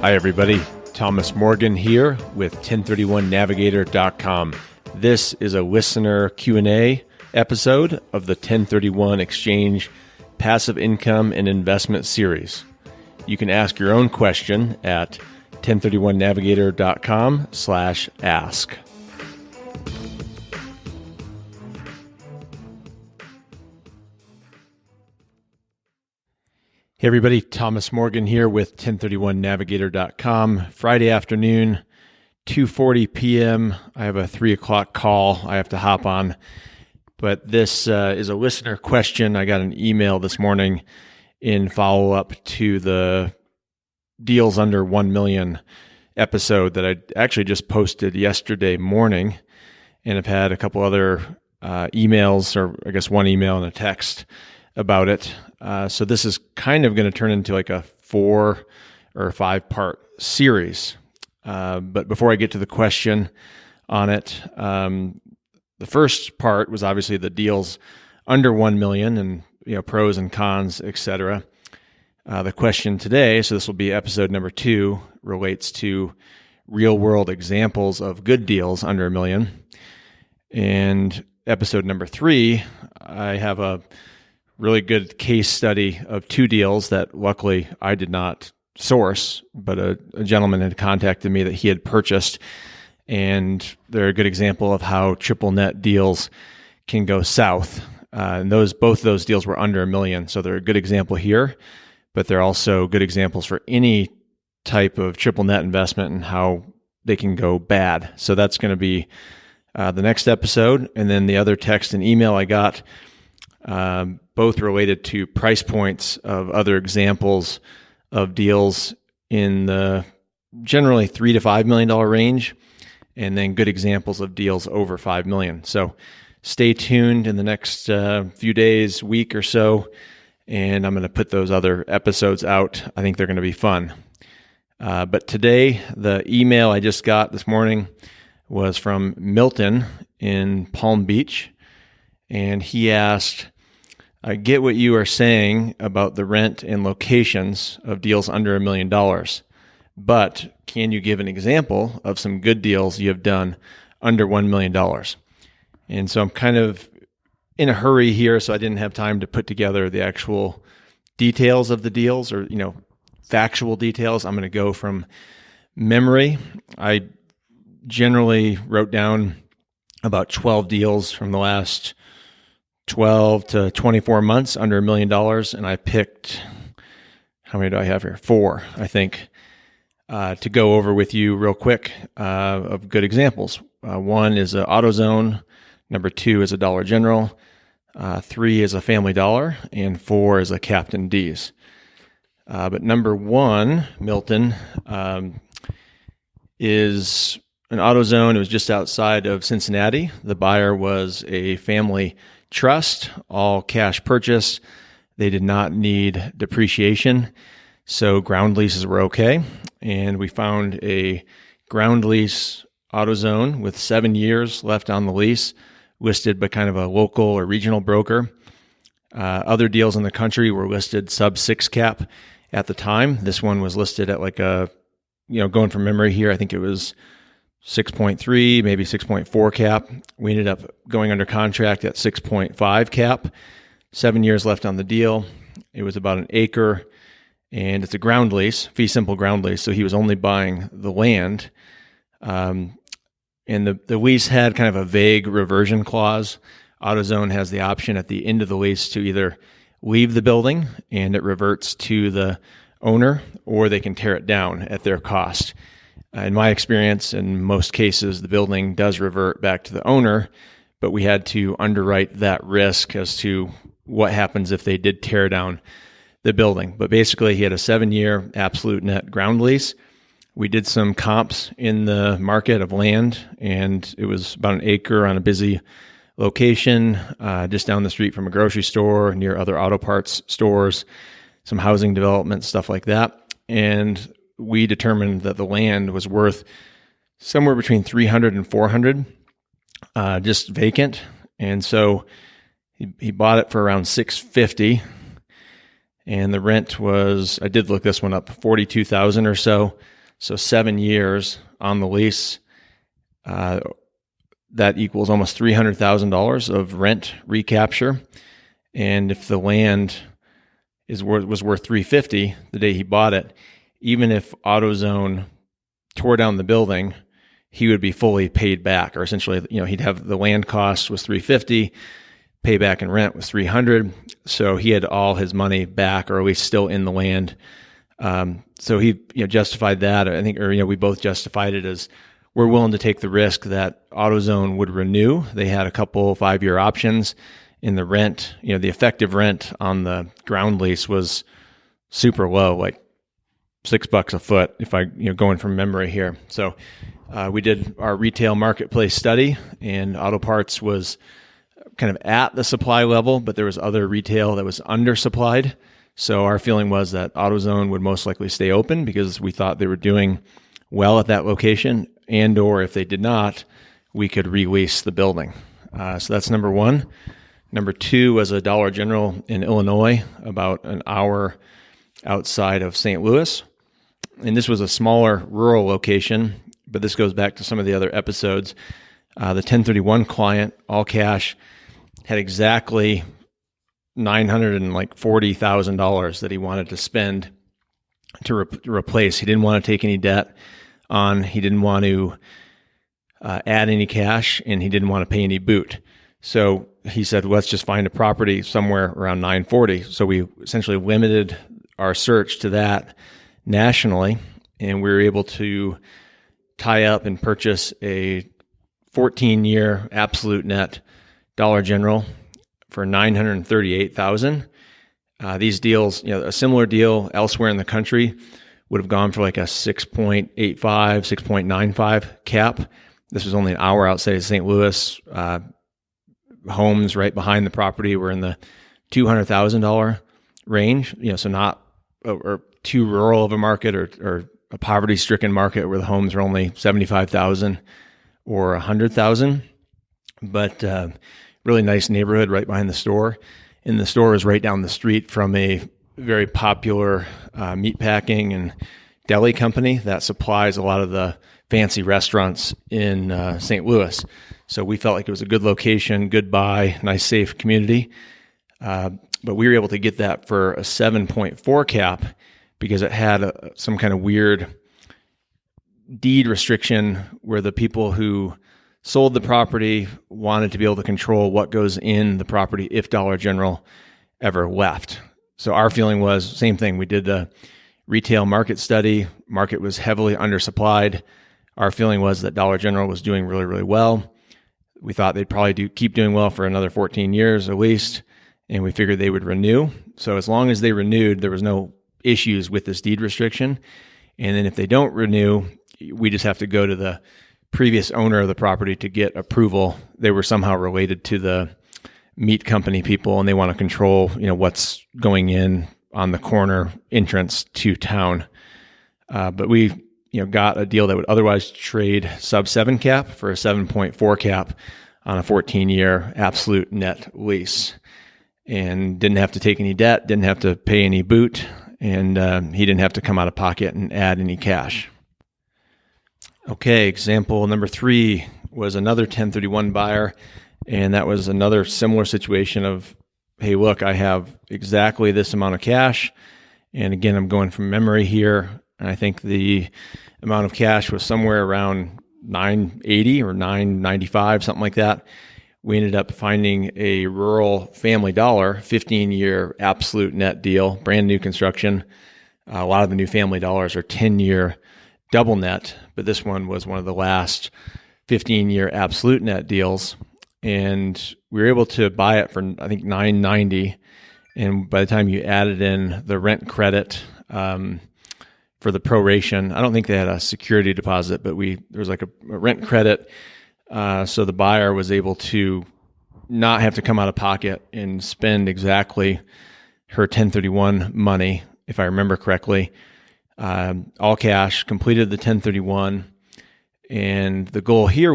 Hi, everybody. Thomas Morgan here with 1031navigator.com. This is a listener Q&A episode of the 1031 Exchange Passive Income and Investment Series. You can ask your own question at 1031navigator.com/ask. Hey everybody, Thomas Morgan here with 1031navigator.com. Friday afternoon, 2:40 p.m. I have a 3 o'clock call I have to hop on. But this is a listener question. I got an email this morning in follow-up to the Deals Under 1 Million episode that I actually just posted yesterday morning. And I've had a couple other emails, or I guess one email and a text about it. So this is kind of going to turn into like a 4 or 5 part series. But before I get to the question on it, the first part was obviously the deals under 1 million and pros and cons, etc. The question today, so this will be episode number 2, relates to real world examples of good deals under $1 million. And episode number 3, I have a really good case study of 2 deals that luckily I did not source, but a gentleman had contacted me that he had purchased, and they're a good example of how triple net deals can go south. And both those deals were under $1 million, so they're a good example here, but they're also good examples for any type of triple net investment and how they can go bad. So that's going to be the next episode. And then the other text and email I got, both related to price points of other examples of deals in the generally $3 to $5 million range, and then good examples of deals over $5 million. So stay tuned in the next few days, week or so, and I'm going to put those other episodes out. I think they're going to be fun. But today, the email I just got this morning was from Milton in Palm Beach, and he asked, I get what you are saying about the rent and locations of deals under $1 million, but can you give an example of some good deals you have done under $1 million? And so I'm kind of in a hurry here, so I didn't have time to put together the actual details of the deals or, factual details. I'm going to go from memory. I generally wrote down about 12 deals from the last 12 to 24 months under $1 million, and I picked, how many do I have here? 4, I think, to go over with you real quick of good examples. 1 is an AutoZone, number 2 is a Dollar General, 3 is a Family Dollar, and 4 is a Captain D's. But number 1, Milton, is an AutoZone. It was just outside of Cincinnati. The buyer was a family trust, all cash purchase. They did not need depreciation, so ground leases were okay. And we found a ground lease AutoZone with 7 years left on the lease, listed by kind of a local or regional broker. Other deals in the country were listed sub 6 cap at the time. This one was listed at like a, going from memory here, I think it was 6.3, maybe 6.4 cap. We ended up going under contract at 6.5 cap. 7 years left on the deal. It was about an acre, and it's a ground lease, fee simple ground lease. So he was only buying the land. And the lease had kind of a vague reversion clause. AutoZone has the option at the end of the lease to either leave the building and it reverts to the owner, or they can tear it down at their cost. In my experience, in most cases, the building does revert back to the owner, but we had to underwrite that risk as to what happens if they did tear down the building. But basically, he had a 7-year absolute net ground lease. We did some comps in the market of land, and it was about an acre on a busy location, just down the street from a grocery store, near other auto parts stores, some housing development, stuff like that. And we determined that the land was worth somewhere between 300 and 400, just vacant. And so he bought it for around 650, and the rent was, I did look this one up, $42,000 or so. So 7 years on the lease. That equals almost $300,000 of rent recapture. And if the land was worth $350,000 the day he bought it, even if AutoZone tore down the building, he would be fully paid back, or essentially, he'd have the land cost was $350,000, payback and rent was $300,000. So he had all his money back, or at least still in the land. So he, justified that. I think, we both justified it as we're willing to take the risk that AutoZone would renew. They had a couple 5-year options in the rent. The effective rent on the ground lease was super low, like $6 a foot, if I, going from memory here. So we did our retail marketplace study, and auto parts was kind of at the supply level, but there was other retail that was undersupplied. So our feeling was that AutoZone would most likely stay open because we thought they were doing well at that location, and or if they did not, we could release the building. So that's number one. Number two was a Dollar General in Illinois, about an hour outside of St. Louis. And this was a smaller rural location, but this goes back to some of the other episodes. The 1031 client, all cash, had exactly $940,000 that he wanted to spend to replace. He didn't want to take any debt on. He didn't want to add any cash, and he didn't want to pay any boot. So he said, let's just find a property somewhere around 940. So we essentially limited our search to that nationally, and we were able to tie up and purchase a 14-year absolute net Dollar General for $938,000. These deals, a similar deal elsewhere in the country would have gone for like a 6.85, 6.95 cap. This was only an hour outside of St. Louis. Homes right behind the property were in the $200,000 range. So not or too rural of a market or a poverty-stricken market where the homes are only $75,000 or $100,000. But really nice neighborhood right behind the store. And the store is right down the street from a very popular meatpacking and deli company that supplies a lot of the fancy restaurants in St. Louis. So we felt like it was a good location, good buy, nice, safe community. But we were able to get that for a 7.4 cap because it had some kind of weird deed restriction where the people who sold the property wanted to be able to control what goes in the property if Dollar General ever left. So our feeling was same thing. We did the retail market study. Market was heavily undersupplied. Our feeling was that Dollar General was doing really, really well. We thought they'd probably keep doing well for another 14 years at least, and we figured they would renew. So as long as they renewed, there was no issues with this deed restriction. And then if they don't renew, we just have to go to the previous owner of the property to get approval. They were somehow related to the meat company people, and they want to control, what's going in on the corner entrance to town. But we, got a deal that would otherwise trade sub 7 cap for a 7.4 cap on a 14-year absolute net lease, and didn't have to take any debt, didn't have to pay any boot, and he didn't have to come out of pocket and add any cash. Okay, example number 3 was another 1031 buyer, and that was another similar situation of, hey, look, I have exactly this amount of cash, and again, I'm going from memory here, and I think the amount of cash was somewhere around $980 or $995, something like that. We ended up finding a rural Family Dollar 15-year absolute net deal, brand new construction. A lot of the new Family Dollars are 10-year double net, but this one was one of the last 15-year absolute net deals. And we were able to buy it for, I think, $990. And by the time you added in the rent credit for the proration, I don't think they had a security deposit, but there was like a rent credit. So the buyer was able to not have to come out of pocket and spend exactly her 1031 money, if I remember correctly. All cash, completed the 1031. And the goal here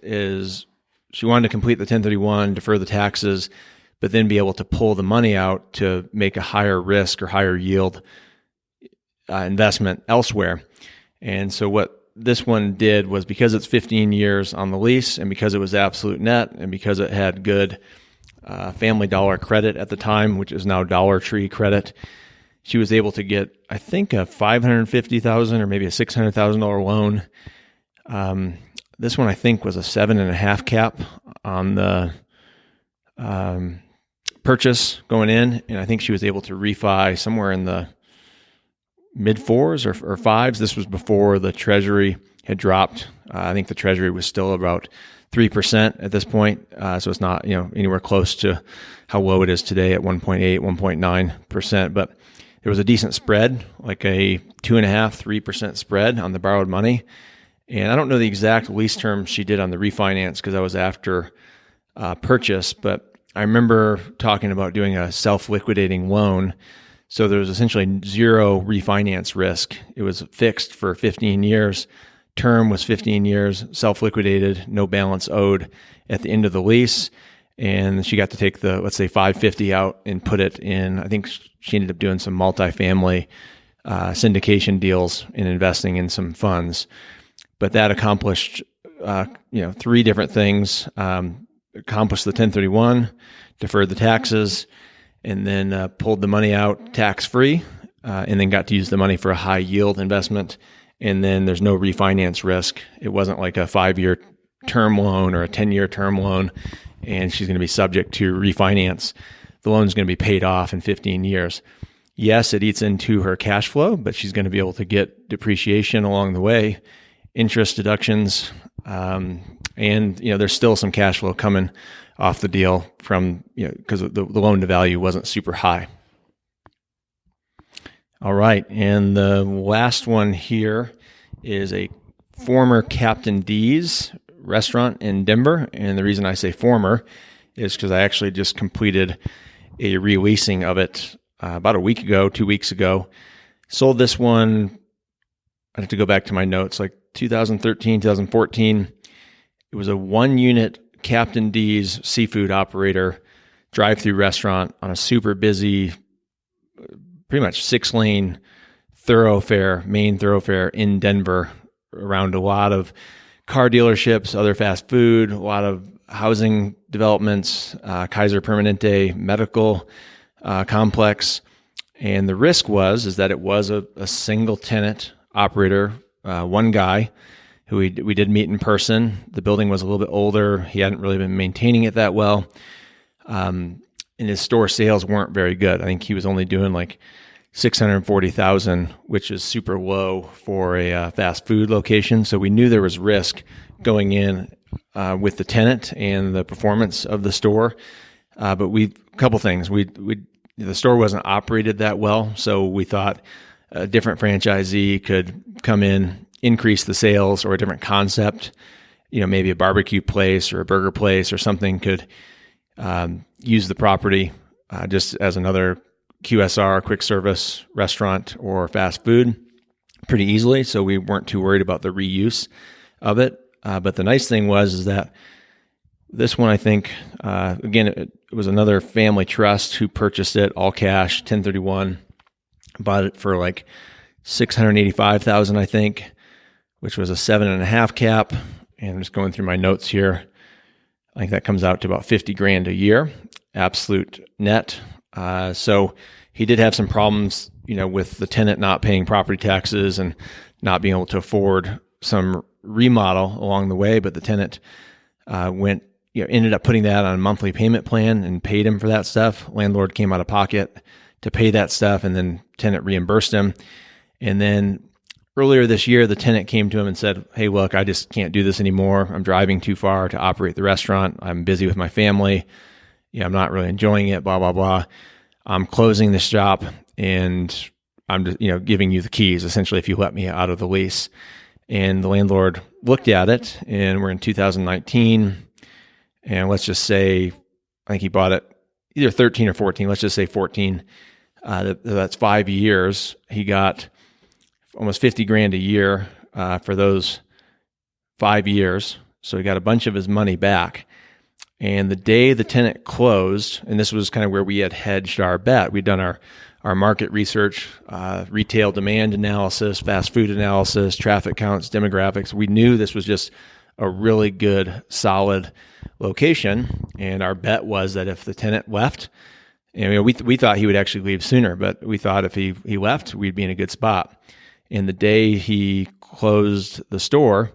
is she wanted to complete the 1031, defer the taxes, but then be able to pull the money out to make a higher risk or higher yield investment elsewhere. And so what this one did was, because it's 15 years on the lease, and because it was absolute net, and because it had good Family Dollar credit at the time, which is now Dollar Tree credit, she was able to get, I think, a $550,000 or maybe a $600,000 loan. This one, I think, was a 7.5 cap on the purchase going in, and I think she was able to refi somewhere in the mid fours or fives. This was before the Treasury had dropped. I think the Treasury was still about 3% at this point, so it's not anywhere close to how low it is today at 1.8, 1.9%. But there was a decent spread, like a 2.5-3% spread on the borrowed money. And I don't know the exact lease term she did on the refinance because I was after purchase, but I remember talking about doing a self-liquidating loan. So there was essentially zero refinance risk. It was fixed for 15 years. Term was 15 years, self-liquidated, no balance owed at the end of the lease. And she got to take the, let's say, $550 out and put it in. I think she ended up doing some multifamily syndication deals and investing in some funds. But that accomplished, three different things. Accomplished the 1031, deferred the taxes, and then pulled the money out tax-free, and then got to use the money for a high yield investment. And then there's no refinance risk. It wasn't like a 5-year term loan or a 10-year term loan, and she's going to be subject to refinance. The loan's going to be paid off in 15 years. Yes, it eats into her cash flow, but she's going to be able to get depreciation along the way, interest deductions, and there's still some cash flow coming off the deal from because the loan to value wasn't super high. All right, and the last one here is a former Captain D's restaurant in Denver, and the reason I say former is because I actually just completed a releasing of it about a week ago, 2 weeks ago. Sold this one, I have to go back to my notes, like 2013, 2014. It was a 1-unit Captain D's seafood operator, drive-through restaurant on a super busy, pretty much 6-lane main thoroughfare in Denver, around a lot of car dealerships, other fast food, a lot of housing developments, Kaiser Permanente medical complex. And the risk is that it was a single tenant operator, one guy who we did meet in person. The building was a little bit older. He hadn't really been maintaining it that well. And his store sales weren't very good. I think he was only doing like $640,000, which is super low for a fast food location. So we knew there was risk going in with the tenant and the performance of the store. But a couple things. The store wasn't operated that well, so we thought a different franchisee could come in, increase the sales, or a different concept. Maybe a barbecue place or a burger place or something could use the property just as another QSR, quick service restaurant or fast food pretty easily. So we weren't too worried about the reuse of it. But the nice thing is that this one, I think, again, it was another family trust who purchased it all cash, 1031, bought it for like $685,000, I think, which was a 7.5 cap. And I'm just going through my notes here. I think that comes out to about $50,000 a year, absolute net. So he did have some problems, with the tenant not paying property taxes and not being able to afford some remodel along the way. But the tenant ended up putting that on a monthly payment plan and paid him for that stuff. Landlord came out of pocket to pay that stuff, and then tenant reimbursed him. And then earlier this year, the tenant came to him and said, "Hey, look, I just can't do this anymore. I'm driving too far to operate the restaurant. I'm busy with my family. I'm not really enjoying it, blah, blah, blah. I'm closing this shop, and I'm just, giving you the keys, essentially, if you let me out of the lease." And the landlord looked at it, and we're in 2019, and let's just say, I think he bought it either 13 or 14. Let's just say 14. That's 5 years. He got almost $50,000 a year for those 5 years. So he got a bunch of his money back. And the day the tenant closed, and this was kind of where we had hedged our bet. We'd done our market research, retail demand analysis, fast food analysis, traffic counts, demographics. We knew this was just a really good, solid location. And our bet was that if the tenant left, and we thought he would actually leave sooner, but we thought if he left, we'd be in a good spot. And the day he closed the store,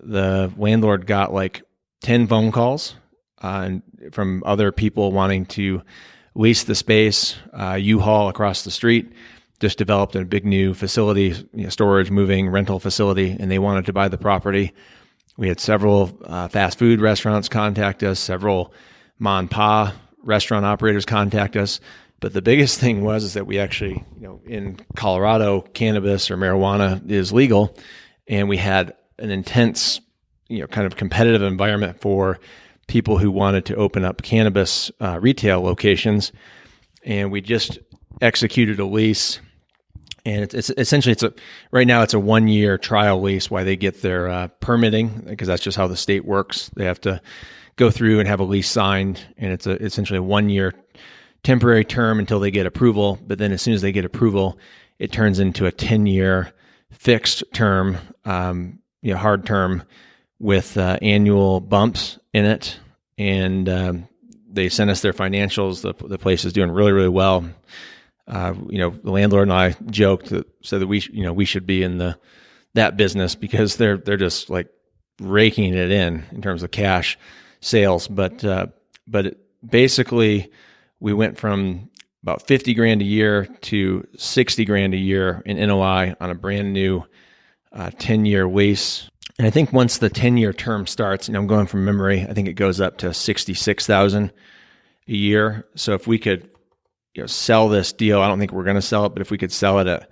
the landlord got like 10 phone calls from other people wanting to lease the space. U-Haul across the street just developed a big new facility, storage, moving, rental facility, and they wanted to buy the property. We had several fast food restaurants contact us, several ma and pa restaurant operators contact us. But the biggest thing is that we actually, in Colorado, cannabis or marijuana is legal, and we had an intense, kind of competitive environment for people who wanted to open up cannabis retail locations. And we just executed a lease, and it's essentially right now it's a 1-year trial lease while they get their permitting, because that's just how the state works. They have to go through and have a lease signed, and it's essentially a 1-year temporary term until they get approval. But then as soon as they get approval, it turns into a 10-year fixed term, hard term with annual bumps in it. And they sent us their financials. The place is doing really, really well. The landlord and I joked so that we should be in that business, because they're just like raking it in terms of cash sales. But basically, we went from about $50,000 a year to $60,000 a year in NOI on a brand new 10-year lease. And I think once the 10-year term starts, I'm going from memory, I think it goes up to $66,000 a year. So if we could sell this deal, I don't think we're going to sell it, but if we could sell it at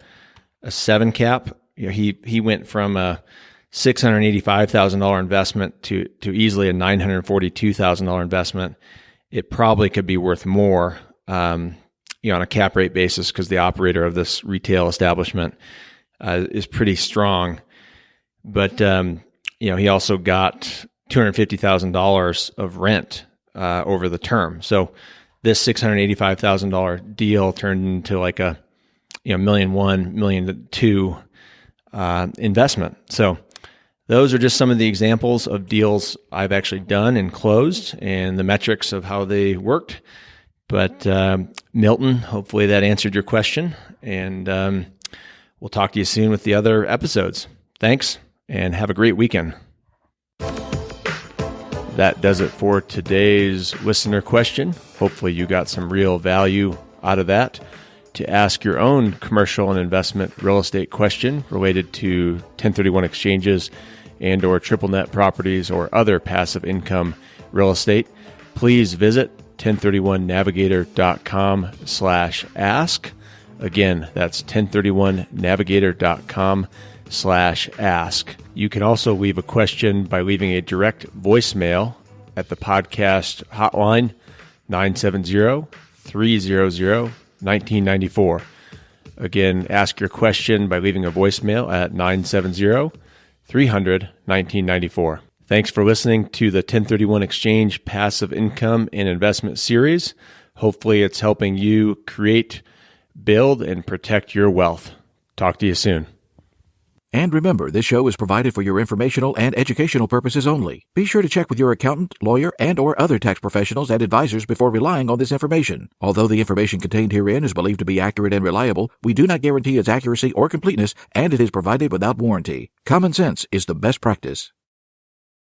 a 7 cap, he went from a $685,000 investment to easily a $942,000 investment. It probably could be worth more, on a cap rate basis, because the operator of this retail establishment is pretty strong. But he also got $250,000 of rent over the term. So this $685,000 deal turned into like a $1.1 million, $1.2 million investment. So those are just some of the examples of deals I've actually done and closed, and the metrics of how they worked. But Milton, hopefully that answered your question, and we'll talk to you soon with the other episodes. Thanks, and have a great weekend. That does it for today's listener question. Hopefully you got some real value out of that. To ask your own commercial and investment real estate question related to 1031 exchanges and or triple net properties or other passive income real estate, please visit 1031navigator.com/ask. Again, that's 1031navigator.com/ask. You can also leave a question by leaving a direct voicemail at the podcast hotline 970-300-1994. Again, ask your question by leaving a voicemail at 970-300-1994. Thanks for listening to the 1031 Exchange Passive Income and Investment Series. Hopefully it's helping you create, build, and protect your wealth. Talk to you soon. And remember, this show is provided for your informational and educational purposes only. Be sure to check with your accountant, lawyer, and or other tax professionals and advisors before relying on this information. Although the information contained herein is believed to be accurate and reliable, we do not guarantee its accuracy or completeness, and it is provided without warranty. Common sense is the best practice.